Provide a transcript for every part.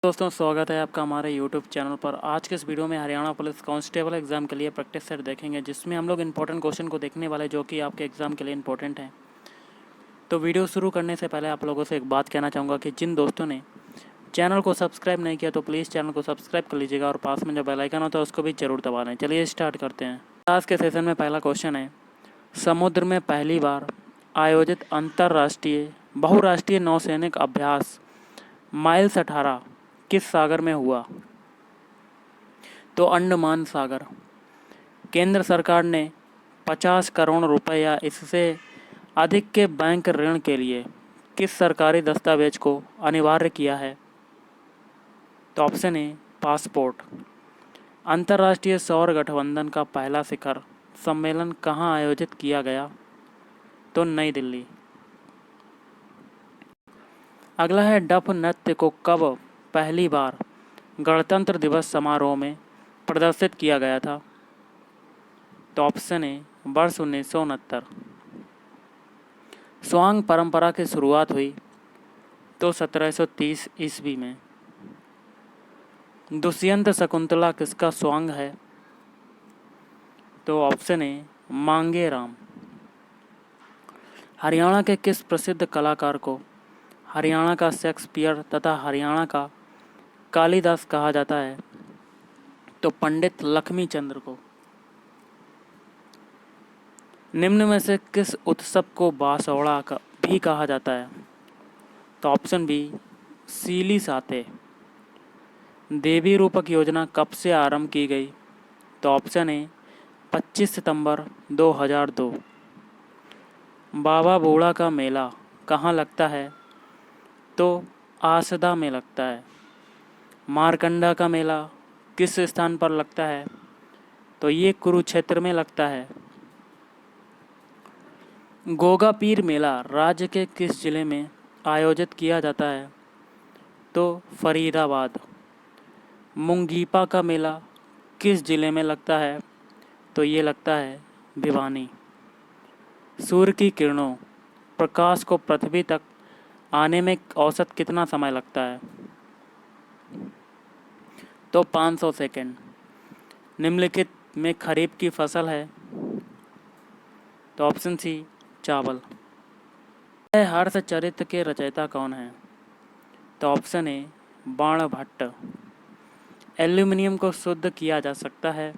दोस्तों, स्वागत है आपका हमारे यूट्यूब चैनल पर। आज के इस वीडियो में हरियाणा पुलिस कांस्टेबल एग्ज़ाम के लिए प्रैक्टिस सेट देखेंगे, जिसमें हम लोग इंपॉर्टेंट क्वेश्चन को देखने वाले जो कि आपके एग्ज़ाम के लिए इंपॉर्टेंट हैं। तो वीडियो शुरू करने से पहले आप लोगों से एक बात कहना चाहूँगा कि जिन दोस्तों ने चैनल को सब्सक्राइब नहीं किया तो प्लीज़ चैनल को सब्सक्राइब कर लीजिएगा और पास में जो बेल आइकन होता है उसको भी ज़रूर दबा दें। चलिए स्टार्ट करते हैं। आज के सेशन में पहला क्वेश्चन है, समुद्र में पहली बार आयोजित अंतर्राष्ट्रीय बहुराष्ट्रीय नौसैनिक अभ्यास माइल्स 18 किस सागर में हुआ? तो अंडमान सागर। केंद्र सरकार ने 50 करोड़ रुपए या इससे अधिक के बैंक ऋण के लिए किस सरकारी दस्तावेज को अनिवार्य किया है? तो ऑप्शन ए पासपोर्ट। अंतर्राष्ट्रीय सौर गठबंधन का पहला शिखर सम्मेलन कहाँ आयोजित किया गया? तो नई दिल्ली। अगला है, डफ नृत्य को कब पहली बार गणतंत्र दिवस समारोह में प्रदर्शित किया गया था? तो ऑप्शन ए वर्ष 1969। स्वांग परंपरा की शुरुआत हुई तो 1730 ईस्वी में। दुष्यंत शकुंतला किसका स्वांग है? तो ऑप्शन ए मांगे राम। हरियाणा के किस प्रसिद्ध कलाकार को हरियाणा का शेक्सपियर तथा हरियाणा का कालिदास कहा जाता है? तो पंडित लक्ष्मी चंद्र को। निम्न में से किस उत्सव को बासौड़ा का भी कहा जाता है? तो ऑप्शन बी सीली साते। देवी रूपक योजना कब से आरंभ की गई? तो ऑप्शन ए 25 सितंबर 2002। बाबा बूढ़ा का मेला कहाँ लगता है? तो आसदा में लगता है। मारकंडा का मेला किस स्थान पर लगता है? तो ये कुरुक्षेत्र में लगता है। गोगा पीर मेला राज्य के किस जिले में आयोजित किया जाता है? तो फरीदाबाद। मुंगीपा का मेला किस जिले में लगता है? तो ये लगता है भिवानी। सूर्य की किरणों प्रकाश को पृथ्वी तक आने में औसत कितना समय लगता है? तो 500 सेकेंड। निम्नलिखित में खरीफ की फसल है? तो ऑप्शन सी चावल। हर्षचरित के रचयिता कौन है? तो ऑप्शन ए बाणभट्ट। एल्यूमिनियम को शुद्ध किया जा सकता है?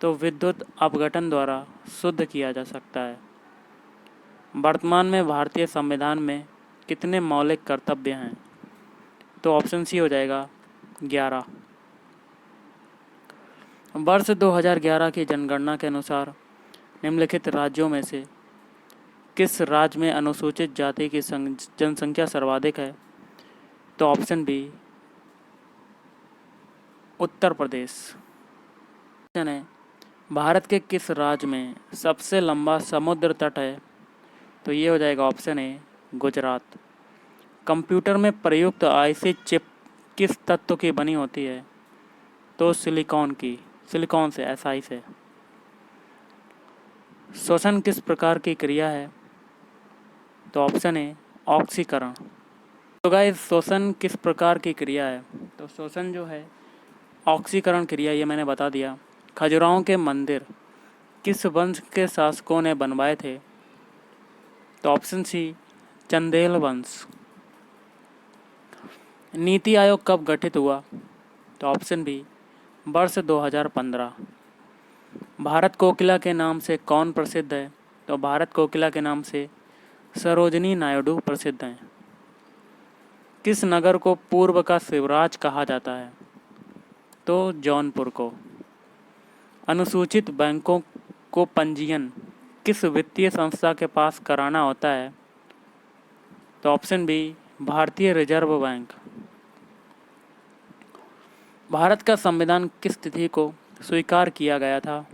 तो विद्युत अपघटन द्वारा शुद्ध किया जा सकता है। वर्तमान में भारतीय संविधान में कितने मौलिक कर्तव्य हैं? तो ऑप्शन सी हो जाएगा 11। वर्ष 2011 की जनगणना के अनुसार निम्नलिखित राज्यों में से किस राज्य में अनुसूचित जाति की जनसंख्या सर्वाधिक है? तो option B Uttar Pradesh. Question है, भारत के किस राज्य में सबसे लंबा समुद्र तट है? तो ये हो जाएगा ऑप्शन ए गुजरात। कंप्यूटर में प्रयुक्त आईसी चिप किस तत्व की बनी होती है? तो सिलिकॉन से SI से। श्वसन किस प्रकार की क्रिया है? तो ऑप्शन ए ऑक्सीकरण। तो गाइस, श्वसन किस प्रकार की क्रिया है? तो श्वसन जो है ऑक्सीकरण क्रिया, ये मैंने बता दिया। खजुराहो के मंदिर किस वंश के शासकों ने बनवाए थे? तो ऑप्शन सी चंदेल वंश। नीति आयोग कब गठित हुआ? तो ऑप्शन बी वर्ष 2015। भारत कोकिला के नाम से कौन प्रसिद्ध है? तो भारत कोकिला के नाम से सरोजनी नायडू प्रसिद्ध हैं। किस नगर को पूर्व का शिवराज कहा जाता है? तो जौनपुर को। अनुसूचित बैंकों को पंजीयन किस वित्तीय संस्था के पास कराना होता है? तो ऑप्शन बी भारतीय रिजर्व बैंक। भारत का संविधान किस तिथि को स्वीकार किया गया था?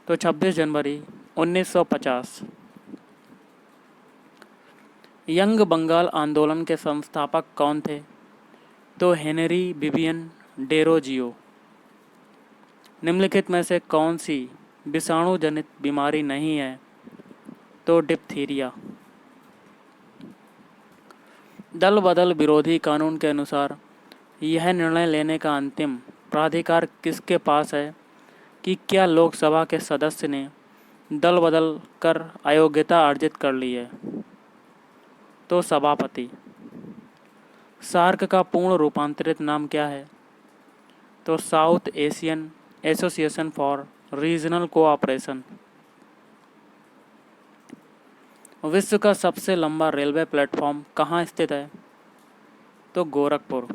तो 26 जनवरी 1950। यंग बंगाल आंदोलन के संस्थापक कौन थे? तो हेनरी विवियन डेरोजियो। निम्नलिखित में से कौन सी विषाणु जनित बीमारी नहीं है? तो डिप्थीरिया। दल बदल विरोधी कानून के अनुसार यह निर्णय लेने का अंतिम प्राधिकार किसके पास है कि क्या लोकसभा के सदस्य ने दल बदल कर अयोग्यता अर्जित कर ली है? तो सभापति। सार्क का पूर्ण रूपांतरित नाम क्या है? तो south Asian association for regional cooperation. विश्व का सबसे लंबा रेलवे प्लेटफॉर्म कहाँ स्थित है? तो गोरखपुर।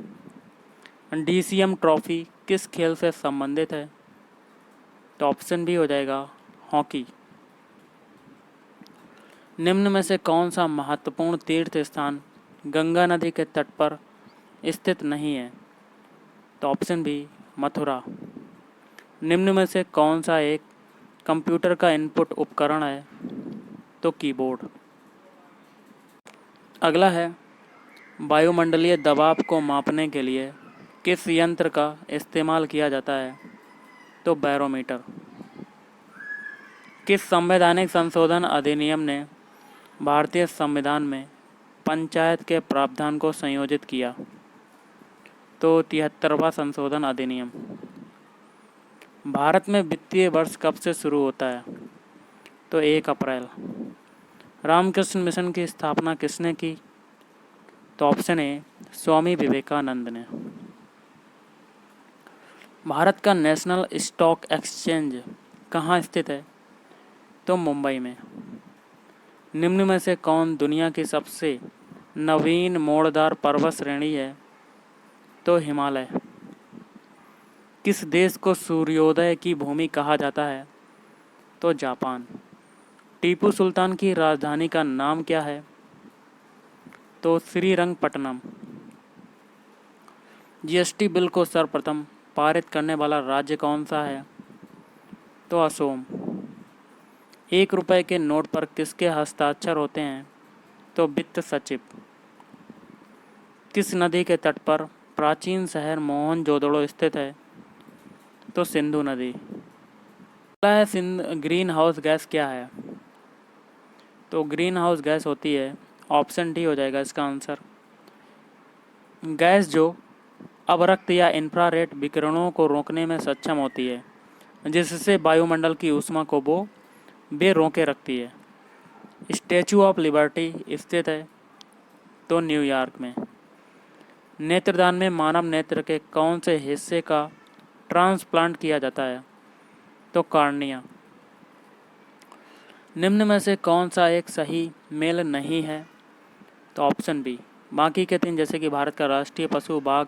डीसीएम ट्रॉफी किस खेल से संबंधित है? तो ऑप्शन बी हो जाएगा हॉकी। निम्न में से कौन सा महत्वपूर्ण तीर्थ स्थान गंगा नदी के तट पर स्थित नहीं है? तो ऑप्शन बी मथुरा। निम्न में से कौन सा एक कंप्यूटर का इनपुट उपकरण है? तो कीबोर्ड। अगला है, वायुमंडलीय दबाव को मापने के लिए किस यंत्र का इस्तेमाल किया जाता है? तो बैरोमीटर। किस संवैधानिक संशोधन अधिनियम ने भारतीय संविधान में पंचायत के प्रावधान को संयोजित किया? तो 73वां संशोधन अधिनियम। भारत में वित्तीय वर्ष कब से शुरू होता है? तो 1 अप्रैल। रामकृष्ण मिशन की स्थापना किसने की? तो ऑप्शन ए स्वामी विवेकानंद ने। भारत का नेशनल स्टॉक एक्सचेंज कहाँ स्थित है? तो मुंबई में। निम्न में से कौन दुनिया की सबसे नवीन मोड़दार पर्वत श्रेणी है? तो हिमालय। किस देश को सूर्योदय की भूमि कहा जाता है? तो जापान। टीपू सुल्तान की राजधानी का नाम क्या है? तो श्रीरंगपट्टनम। जीएसटी बिल को सर्वप्रथम पारित करने वाला राज्य कौन सा है? तो असोम। 1 रुपए के नोट पर किसके हस्ताक्षर होते हैं? तो वित्त सचिव। किस नदी के तट पर प्राचीन शहर मोहनजोदड़ो स्थित है? तो सिंधु नदी। अगला है, ग्रीन हाउस गैस क्या है? तो ग्रीन हाउस गैस होती है, ऑप्शन डी हो जाएगा इसका आंसर, गैस जो अवरक्त या इंफ्रारेड विकिरणों को रोकने में सक्षम होती है, जिससे वायुमंडल की ऊष्मा को वो बेरोके रखती है। स्टैचू ऑफ लिबर्टी स्थित है? तो न्यूयॉर्क में। नेत्रदान में मानव नेत्र के कौन से हिस्से का ट्रांसप्लांट किया जाता है? तो कार्निया। निम्न में से कौन सा एक सही मेल नहीं है? तो ऑप्शन बी बाकी के 3, जैसे कि भारत का राष्ट्रीय पशु बाघ,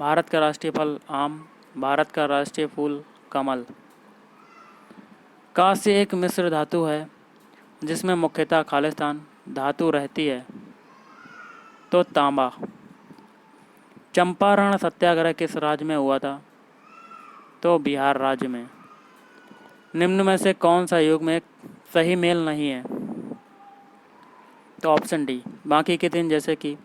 भारत का राष्ट्रीय फल आम, भारत का राष्ट्रीय फूल कमल। कांस्य एक मिश्र धातु है जिसमें मुख्यतः खालिस्तान धातु रहती है। तो तांबा। चंपारण सत्याग्रह किस राज्य में हुआ था? तो बिहार राज्य में। निम्न में से कौन सा युग में सही मेल नहीं है? तो ऑप्शन डी बाकी के 3, जैसे कि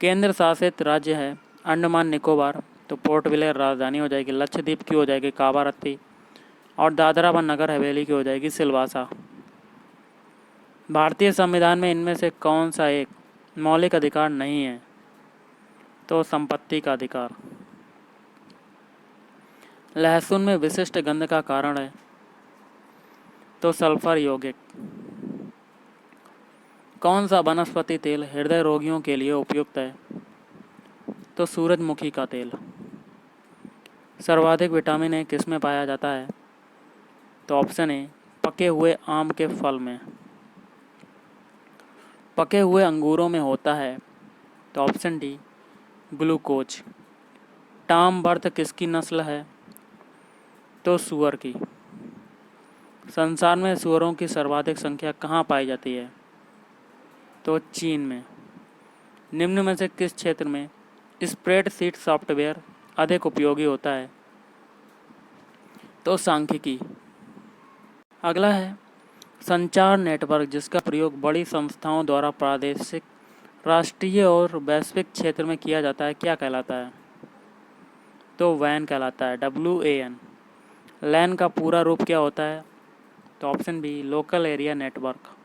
केंद्र शासित राज्य है अंडमान निकोबार, तो पोर्ट ब्लेयर राजधानी हो जाएगी, लक्षद्वीप की हो जाएगी कावारत्ती, और दादरा व नगर हवेली की हो जाएगी सिलवासा। भारतीय संविधान में इनमें से कौन सा एक मौलिक अधिकार नहीं है? तो संपत्ति का अधिकार। लहसुन में विशिष्ट गंध का कारण है? तो सल्फर यौगिक। कौन सा वनस्पति तेल हृदय रोगियों के लिए उपयुक्त है? तो सूरजमुखी का तेल। सर्वाधिक विटामिन ए किस में पाया जाता है? तो ऑप्शन ए पके हुए आम के फल में। पके हुए अंगूरों में होता है? तो option D glucose. Tom birth किसकी नस्ल है? तो सूअर की। संसार में सूअरों की सर्वाधिक संख्या कहाँ पाई जाती है? तो चीन में। निम्न में से किस क्षेत्र में स्प्रेडशीट सॉफ्टवेयर अधिक उपयोगी होता है? तो सांख्यिकी। अगला है, संचार नेटवर्क जिसका प्रयोग बड़ी संस्थाओं द्वारा प्रादेशिक, राष्ट्रीय और वैश्विक क्षेत्र में किया जाता है, क्या कहलाता है? तो वैन कहलाता है, WAN। लैन का पूरा रूप क्या होता है? तो option B local area network.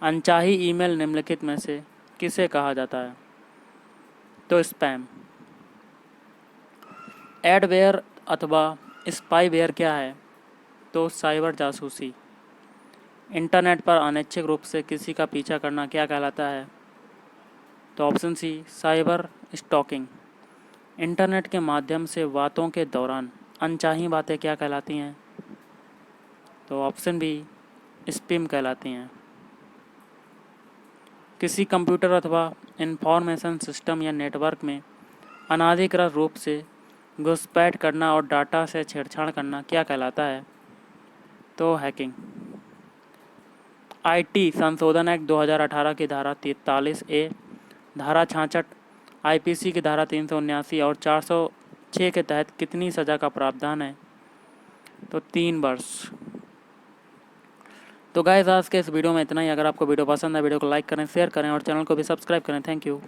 अनचाही ईमेल निम्नलिखित में से किसे कहा जाता है? तो स्पैम। एडवेयर अथवा स्पाईवेयर क्या है? तो साइबर जासूसी। इंटरनेट पर अनैच्छिक रूप से किसी का पीछा करना क्या कहलाता है? तो option C, cyber stalking. Internet के माध्यम से बातों के दौरान अनचाही बातें क्या कहलाती हैं? तो ऑप्शन बी, स्पैम कहलाती हैं। किसी कंप्यूटर अथवा इंफॉर्मेशन सिस्टम या नेटवर्क में अनाधिकृत रूप से घुसपैठ करना और डाटा से छेड़छाड़ करना क्या कहलाता है? तो हैकिंग। आईटी संशोधन एक्ट 2018 की धारा 43A, धारा 66, आईपीसी की धारा 379 और 406 के तहत कितनी सज़ा का प्रावधान है? तो 3 वर्ष। तो गाइस आज के इस वीडियो में इतना ही। अगर आपको वीडियो पसंद है, वीडियो को लाइक करें, शेयर करें और चैनल को भी सब्सक्राइब करें। Thank you.